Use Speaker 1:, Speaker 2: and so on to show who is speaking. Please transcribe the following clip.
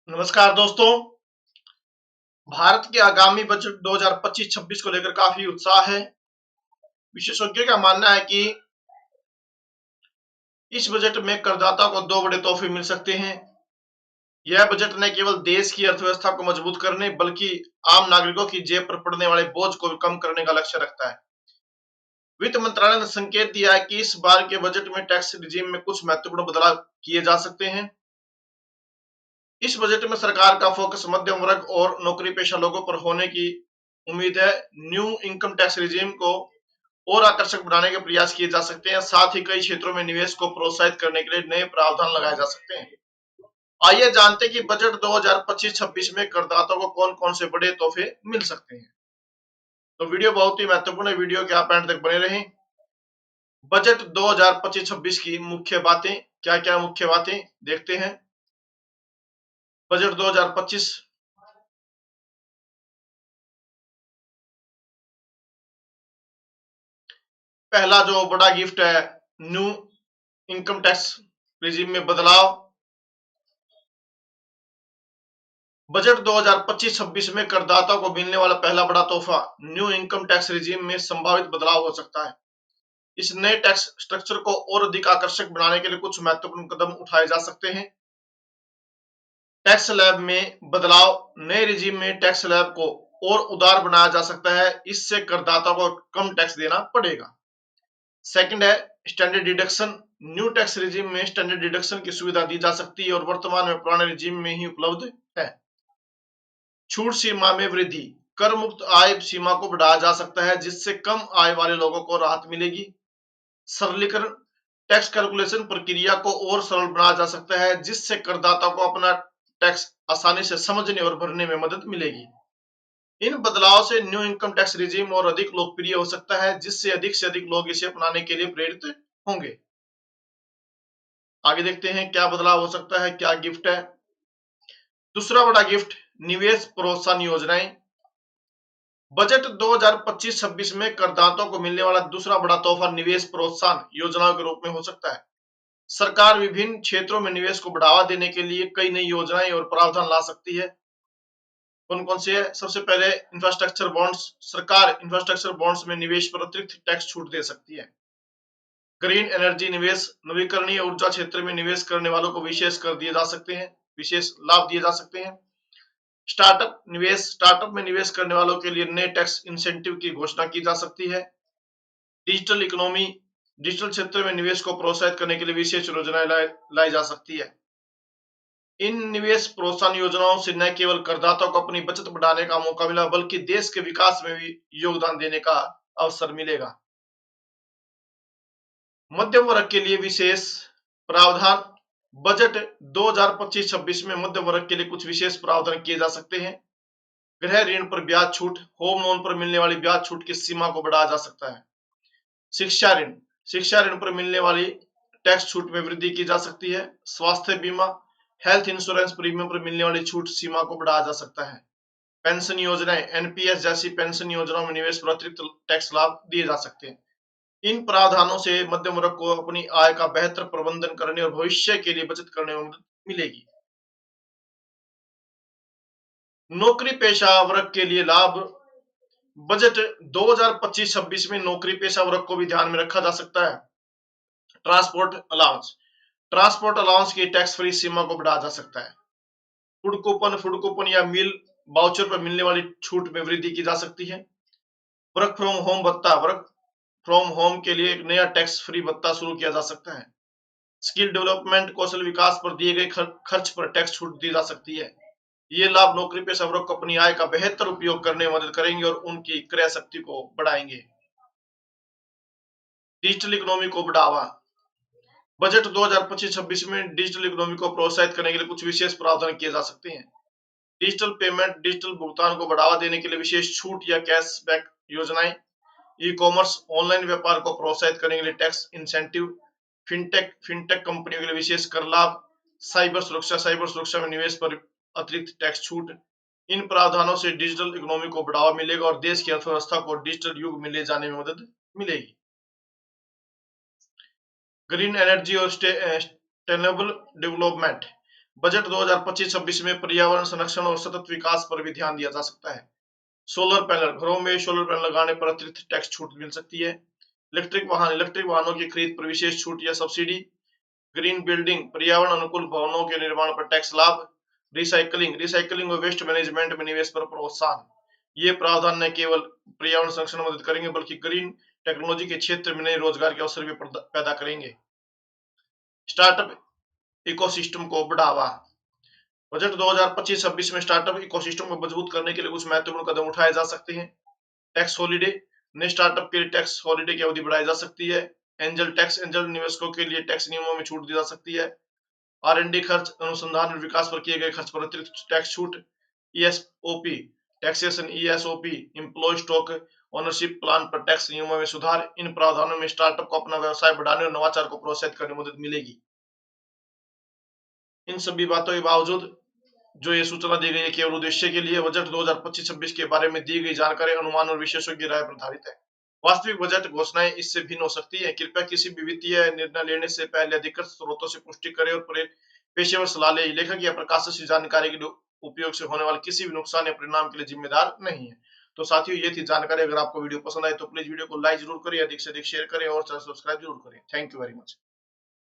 Speaker 1: नमस्कार दोस्तों। भारत के आगामी बजट 2025-26 को लेकर काफी उत्साह है। विशेषज्ञों का मानना है कि इस बजट में करदाता को दो बड़े तोहफे मिल सकते हैं। यह बजट न केवल देश की अर्थव्यवस्था को मजबूत करने बल्कि आम नागरिकों की जेब पर पड़ने वाले बोझ को भी कम करने का लक्ष्य रखता है। वित्त मंत्रालय ने संकेत दिया है कि इस बार के बजट में टैक्स रिजीम में कुछ महत्वपूर्ण बदलाव किए जा सकते हैं। इस बजट में सरकार का फोकस मध्यम वर्ग और नौकरी पेशा लोगों पर होने की उम्मीद है। न्यू इनकम टैक्स रिजीम को और आकर्षक बनाने के प्रयास किए जा सकते हैं। साथ ही कई क्षेत्रों में निवेश को प्रोत्साहित करने के लिए नए प्रावधान लगाए जा सकते हैं। आइए जानते हैं कि बजट 2025-26 में करदाताओं को कौन-कौन से बड़े तोहफे मिल सकते हैं। तो वीडियो बहुत ही महत्वपूर्ण है, वीडियो के आप एंड तक बने रहें। बजट 2025-26 की मुख्य बातें, क्या-क्या मुख्य बातें देखते हैं। बजट 2025 पहला जो बड़ा गिफ्ट है, न्यू इनकम टैक्स रिजीम में बदलाव। बजट 2025-26 में करदाताओं को मिलने वाला पहला बड़ा तोहफा न्यू इनकम टैक्स रिजीम में संभावित बदलाव हो सकता है। इस नए टैक्स स्ट्रक्चर को और अधिक आकर्षक बनाने के लिए कुछ महत्वपूर्ण कदम उठाए जा सकते हैं। टैक्स स्लैब में बदलाव, नए रिजीम में टैक्स स्लैब को और उदार बनाया जा सकता है। इससे करदाता को कम टैक्स देना पड़ेगा। सेकंड है standard deduction. New tax regime में स्टैंडर्ड डिडक्शन की सुविधा दी जा सकती है और वर्तमान में पुराने रिजीम में ही उपलब्ध है। छूट सीमा में वृद्धि, कर मुक्त आय सीमा को बढ़ाया जा सकता है जिससे कम आय वाले लोगों को राहत मिलेगी। सरलीकरण, टैक्स कैलकुलेशन प्रक्रिया को और सरल बनाया जा सकता है जिससे करदाता को अपना टैक्स आसानी से समझने और भरने में मदद मिलेगी। इन बदलाव से न्यू इनकम टैक्स रिजीम और अधिक लोकप्रिय हो सकता है जिससे अधिक से अधिक लोग इसे अपनाने के लिए प्रेरित होंगे। आगे देखते हैं क्या बदलाव हो सकता है, क्या गिफ्ट है। दूसरा बड़ा गिफ्ट, निवेश प्रोत्साहन योजनाएं। बजट 2025-26 में करदाताओं को मिलने वाला दूसरा बड़ा तोहफा निवेश प्रोत्साहन योजनाओं के रूप में हो सकता है। सरकार विभिन्न क्षेत्रों में निवेश को बढ़ावा देने के लिए कई नई योजनाएं और प्रावधान ला सकती है। कौन कौन से है? सबसे पहले इंफ्रास्ट्रक्चर बॉन्ड्स। सरकार इंफ्रास्ट्रक्चर बॉन्ड्स में निवेश पर अतिरिक्त टैक्स छूट दे सकती है। ग्रीन एनर्जी निवेश, नवीकरणीय ऊर्जा क्षेत्र में निवेश करने वालों को विशेष कर दिए जा सकते हैं, विशेष लाभ दिए जा सकते हैं। स्टार्टअप निवेश, स्टार्टअप में निवेश करने वालों के लिए नए टैक्स इंसेंटिव की घोषणा की जा सकती है। डिजिटल इकोनॉमी, डिजिटल क्षेत्र में निवेश को प्रोत्साहित करने के लिए विशेष योजनाएं लाई जा सकती है। इन निवेश प्रोत्साहन योजनाओं से न केवल करदाताओं को अपनी बचत बढ़ाने का मौका मिला बल्कि देश के विकास में भी योगदान देने का अवसर मिलेगा। मध्यम वर्ग के लिए विशेष प्रावधान। बजट 2025-26 में मध्यम वर्ग के लिए कुछ विशेष प्रावधान किए जा सकते हैं। गृह ऋण पर ब्याज छूट, होम लोन पर मिलने वाली ब्याज छूट की सीमा को बढ़ाया जा सकता है। शिक्षा ऋण, शिक्षा ऋण पर मिलने वाली टैक्स छूट में वृद्धि की जा सकती है। स्वास्थ्य बीमा, हेल्थ इंश्योरेंस प्रीमियम पर मिलने वाली छूट सीमा को बढ़ाया जा सकता है। पेंशन योजनाएं, एनपीएस जैसी पेंशन योजनाओं में निवेश पर अतिरिक्त टैक्स लाभ दिए जा सकते हैं। इन प्रावधानों से मध्यम वर्ग को अपनी आय का बेहतर प्रबंधन करने और भविष्य के लिए बचत करने में मदद मिलेगी। नौकरी पेशा वर्ग के लिए लाभ। बजट 2025-26 में नौकरी पेशा वर्ग को भी ध्यान में रखा जा सकता है। ट्रांसपोर्ट अलाउंस, ट्रांसपोर्ट अलाउंस की टैक्स फ्री सीमा को बढ़ाया जा सकता है। फूड कूपन या मील वाउचर पर मिलने वाली छूट में वृद्धि की जा सकती है। वर्क फ्रॉम होम भत्ता, वर्क फ्रॉम होम के लिए एक नया टैक्स फ्री भत्ता शुरू किया जा सकता है। स्किल डेवलपमेंट, कौशल विकास पर दिए गए खर्च पर टैक्स छूट दी जा सकती है। ये लाभ नौकरी पेशा वर्ग को अपनी आय का बेहतर उपयोग करने में मदद करेंगे और उनकी क्रय शक्ति को बढ़ाएंगे। डिजिटल इकोनॉमी को बढ़ावा। बजट 2025-26 में डिजिटल इकोनॉमी को प्रोत्साहित करने के लिए कुछ विशेष प्रावधान किए जा सकते हैं। डिजिटल पेमेंट, डिजिटल भुगतान को बढ़ावा देने के लिए विशेष छूट या कैशबैक योजनाएं। ई कॉमर्स, ऑनलाइन व्यापार को प्रोत्साहित करने के लिए टैक्स इंसेंटिव। फिनटेक कंपनियों के लिए विशेष कर लाभ। साइबर सुरक्षा में निवेश पर अतिरिक्त टैक्स छूट। इन प्रावधानों से डिजिटल इकोनॉमी को बढ़ावा मिलेगा और देश की अर्थव्यवस्था को डिजिटल युग में ले जाने में मदद मिलेगी। ग्रीन एनर्जी और सस्टेनेबल डेवलपमेंट। बजट 2025-26 में पर्यावरण संरक्षण और सतत विकास पर भी ध्यान दिया जा सकता है। सोलर पैनल, घरों में सोलर पैनल लगाने पर अतिरिक्त टैक्स छूट मिल सकती है। इलेक्ट्रिक वाहनों की खरीद पर विशेष छूट या सब्सिडी। ग्रीन बिल्डिंग, पर्यावरण अनुकूल भवनों के निर्माण पर टैक्स लाभ। रिसाइकलिंग और वेस्ट मैनेजमेंट में निवेश पर प्रोत्साहन। ये प्रावधान न केवल पर्यावरण संरक्षण में मदद करेंगे बल्कि ग्रीन टेक्नोलॉजी के क्षेत्र में नए रोजगार के अवसर भी पैदा करेंगे। स्टार्टअप इकोसिस्टम को बढ़ावा। बजट 2025-26 में स्टार्टअप इकोसिस्टम को मजबूत करने के लिए कुछ महत्वपूर्ण कदम उठाए जा सकते हैं। टैक्स हॉलिडे, नए स्टार्टअप के लिए टैक्स हॉलिडे की अवधि बढ़ाई जा सकती है। एंजल निवेशकों के लिए टैक्स नियमों में छूट दी जा सकती है। R&D खर्च, अनुसंधान और विकास पर किए गए खर्च पर अतिरिक्त टैक्स छूट। ESOP taxation, ESOP employee stock ownership plan पर टैक्स नियमों में सुधार। इन प्रावधानों में स्टार्टअप को अपना व्यवसाय बढ़ाने और नवाचार को प्रोत्साहित करने में मदद मिलेगी। इन सभी बातों के बावजूद जो ये सूचना दी गई है केवल उद्देश्य के लिए। बजट 2025-26 के बारे में दी गई जानकारी अनुमान और विशेषज्ञों की राय पर आधारित है। वास्तविक बजट घोषणाएं इससे भिन्न हो सकती है। कृपया किसी भी वित्तीय निर्णय लेने से पहले अधिकृत स्रोतों से पुष्टि करें और पेशेवर सलाह लें। लेखक या प्रकाशक से जानकारी के उपयोग से होने वाले किसी भी नुकसान या परिणाम के लिए जिम्मेदार नहीं है। तो साथियों, ये थी जानकारी। अगर आपको वीडियो पसंद आए तो प्लीज वीडियो को लाइक जरूर करें, अधिक से अधिक शेयर करें और चैनल सब्सक्राइब जरूर करें। Thank you very much.